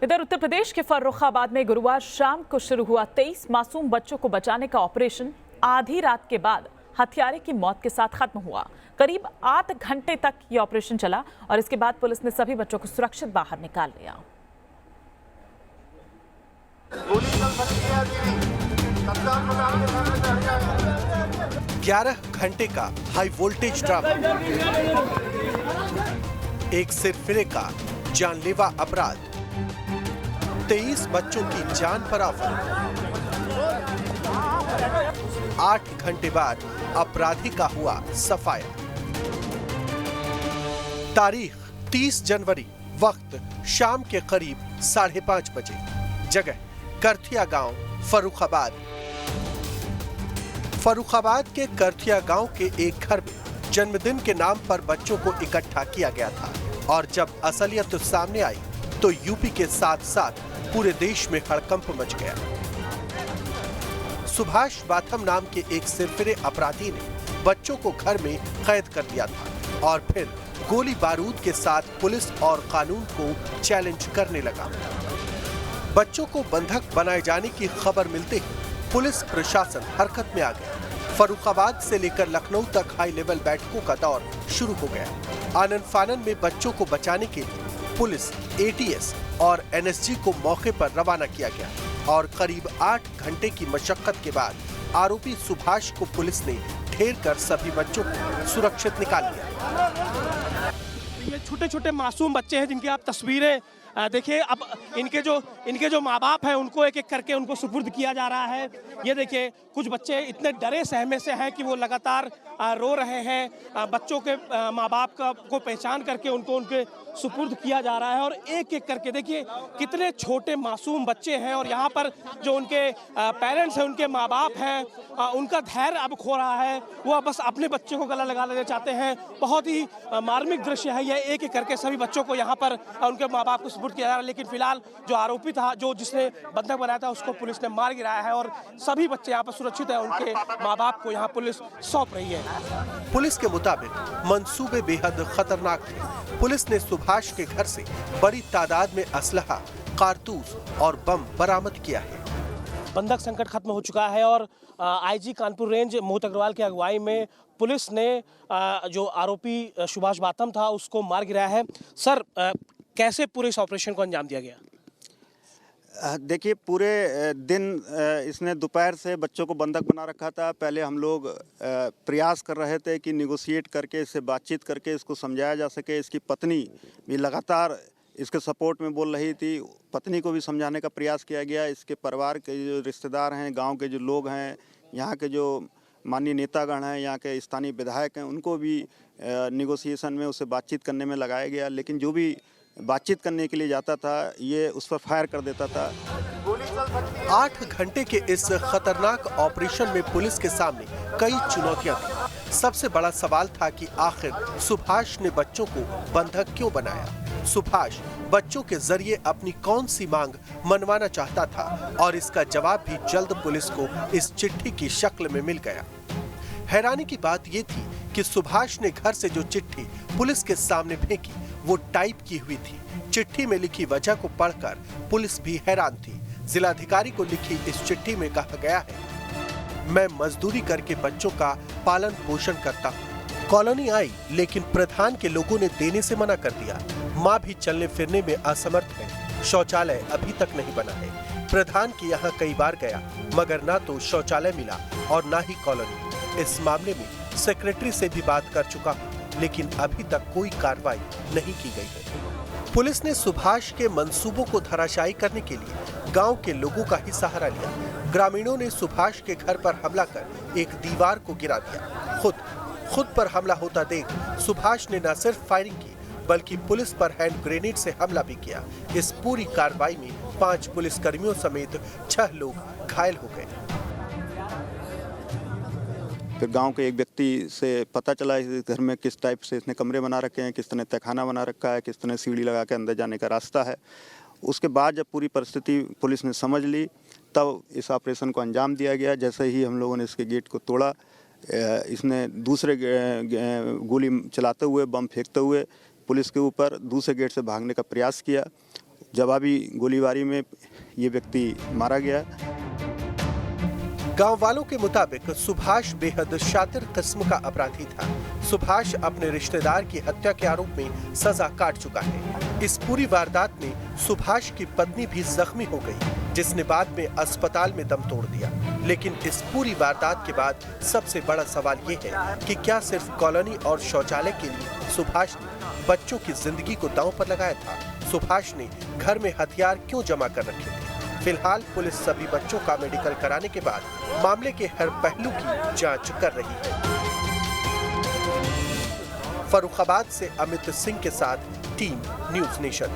इधर उत्तर प्रदेश के फर्रुखाबाद में गुरुवार शाम को शुरू हुआ 23 मासूम बच्चों को बचाने का ऑपरेशन आधी रात के बाद हत्यारे की मौत के साथ खत्म हुआ। करीब 8 घंटे तक ये ऑपरेशन चला और इसके बाद पुलिस ने सभी बच्चों को सुरक्षित बाहर निकाल लिया। 11 घंटे का हाई वोल्टेज ड्रामा, एक सिरफिरे का जानलेवा अपराध, 23 बच्चों की जान पर आफत। 8 घंटे बाद अपराधी का हुआ सफाया। तारीख 30 जनवरी, वक्त शाम के करीब 5:30 बजे। जगह करथिया गांव, फर्रुखाबाद। फर्रुखाबाद के करथिया गांव के एक घर में जन्मदिन के नाम पर बच्चों को इकट्ठा किया गया था और जब असलियत सामने आई तो यूपी के साथ साथ पूरे देश में हड़कंप मच गया। सुभाष बाथम नाम के एक सिरफिरे अपराधी ने बच्चों को घर में कैद कर लिया था और फिर गोली बारूद के साथ पुलिस और कानून को चैलेंज करने लगा। बच्चों को बंधक बनाए जाने की खबर मिलते ही पुलिस प्रशासन हरकत में आ गया। फर्रुखाबाद से लेकर लखनऊ तक हाई लेवल बैठकों का दौर शुरू हो गया। आनन फानन में बच्चों को बचाने के लिए पुलिस, एटीएस और एनएसजी को मौके पर रवाना किया गया और करीब 8 घंटे की मशक्कत के बाद आरोपी सुभाष को पुलिस ने घेर कर सभी बच्चों को सुरक्षित निकाल लिया। ये छोटे छोटे मासूम बच्चे हैं जिनकी आप तस्वीरें देखिए। अब इनके जो माँ बाप हैं उनको एक एक करके उनको सुपुर्द किया जा रहा है। ये देखिए, कुछ बच्चे इतने डरे सहमे से हैं कि वो लगातार रो रहे हैं। बच्चों के माँ बाप को पहचान करके उनको उनके सुपुर्द किया जा रहा है और एक एक करके देखिए कितने छोटे मासूम बच्चे हैं। और यहाँ पर जो उनके पेरेंट्स हैं, उनके माँ बाप हैं, उनका धैर्य अब खो रहा है। वो बस अपने बच्चे को गला लगा लेना चाहते हैं। बहुत ही मार्मिक दृश्य है ये। एक एक करके सभी बच्चों को यहाँ पर उनके माँ बाप को सुपुर्द किया जा रहा है। लेकिन फिलहाल जो आरोपी था, जिसने बंधक बनाया था, उसको पुलिस ने मार गिराया है और सभी बच्चे यहाँ पर सुरक्षित है। उनके माँ बाप को यहाँ पुलिस सौंप रही है। पुलिस के मुताबिक मंसूबे बेहद खतरनाक थे। पुलिस ने सुभाष के घर से बड़ी तादाद में असलहा, कारतूस और बम बरामद किया है। बंधक संकट खत्म हो चुका है और आईजी कानपुर रेंज मोहित अग्रवाल की अगुवाई में पुलिस ने जो आरोपी सुभाष बाथम था उसको मार गिराया है। सर, कैसे पूरे इस ऑपरेशन को अंजाम दिया गया? देखिए, पूरे दिन इसने दोपहर से बच्चों को बंधक बना रखा था। पहले हम लोग प्रयास कर रहे थे कि निगोशिएट करके, इससे बातचीत करके इसको समझाया जा सके। इसकी पत्नी भी लगातार इसके सपोर्ट में बोल रही थी। पत्नी को भी समझाने का प्रयास किया गया। इसके परिवार के जो रिश्तेदार हैं, गांव के जो लोग हैं, यहाँ के जो माननीय नेतागण हैं, यहाँ के स्थानीय विधायक हैं, उनको भी निगोशिएशन में, उससे बातचीत करने में लगाया गया। लेकिन जो भी बातचीत करने के लिए जाता था, ये उस पर फायर कर देता था। 8 घंटे के इस खतरनाक ऑपरेशन में पुलिस के सामने कई चुनौतियां थी। सबसे बड़ा सवाल था कि आखिर सुभाष ने बच्चों को बंधक क्यों बनाया। सुभाष बच्चों के जरिए अपनी कौन सी मांग मनवाना चाहता था और इसका जवाब भी जल्द पुलिस को इस चिट्ठी की शक्ल में मिल गया। हैरानी की बात यह थी कि सुभाष ने घर से जो चिट्ठी पुलिस के सामने फेंकी वो टाइप की हुई थी। चिट्ठी में लिखी वजह को पढ़कर पुलिस भी हैरान थी। जिलाधिकारी को लिखी इस चिट्ठी में कहा गया है, मैं मजदूरी करके बच्चों का पालन पोषण करता हूँ। कॉलोनी आई लेकिन प्रधान के लोगों ने देने से मना कर दिया। माँ भी चलने फिरने में असमर्थ है। शौचालय अभी तक नहीं बना है। प्रधान के यहाँ कई बार गया मगर ना तो शौचालय मिला और ना ही कॉलोनी। इस मामले में सेक्रेटरी से भी बात कर चुका हूँ लेकिन अभी तक कोई कार्रवाई नहीं की गई है। पुलिस ने सुभाष के मंसूबों को धराशायी करने के लिए गांव के लोगों का ही सहारा लिया। ग्रामीणों ने सुभाष के घर पर हमला कर एक दीवार को गिरा दिया। खुद पर हमला होता देख सुभाष ने न सिर्फ फायरिंग की बल्कि पुलिस पर हैंड ग्रेनेड से हमला भी किया। इस पूरी कार्रवाई में 5 पुलिसकर्मियों समेत 6 लोग घायल हो गए। फिर गांव के एक व्यक्ति से पता चला इस घर में किस टाइप से इसने कमरे बना रखे हैं, किस तरह तहखाना बना रखा है, किस तरह सीढ़ी लगा के अंदर जाने का रास्ता है। उसके बाद जब पूरी परिस्थिति पुलिस ने समझ ली तब इस ऑपरेशन को अंजाम दिया गया। जैसे ही हम लोगों ने इसके गेट को तोड़ा, इसने दूसरे गोली चलाते हुए, बम फेंकते हुए पुलिस के ऊपर दूसरे गेट से भागने का प्रयास किया। जवाबी गोलीबारी में ये व्यक्ति मारा गया। गांव वालों के मुताबिक सुभाष बेहद शातिर किस्म का अपराधी था। सुभाष अपने रिश्तेदार की हत्या के आरोप में सजा काट चुका है। इस पूरी वारदात में सुभाष की पत्नी भी जख्मी हो गई, जिसने बाद में अस्पताल में दम तोड़ दिया। लेकिन इस पूरी वारदात के बाद सबसे बड़ा सवाल ये है कि क्या सिर्फ कॉलोनी और शौचालय के लिए सुभाष ने बच्चों की जिंदगी को दांव पर लगाया था? सुभाष ने घर में हथियार क्यों जमा कर रखे थे? फिलहाल पुलिस सभी बच्चों का मेडिकल कराने के बाद मामले के हर पहलू की जांच कर रही है। फर्रुखाबाद से अमित सिंह के साथ टीम न्यूज़ नेशन।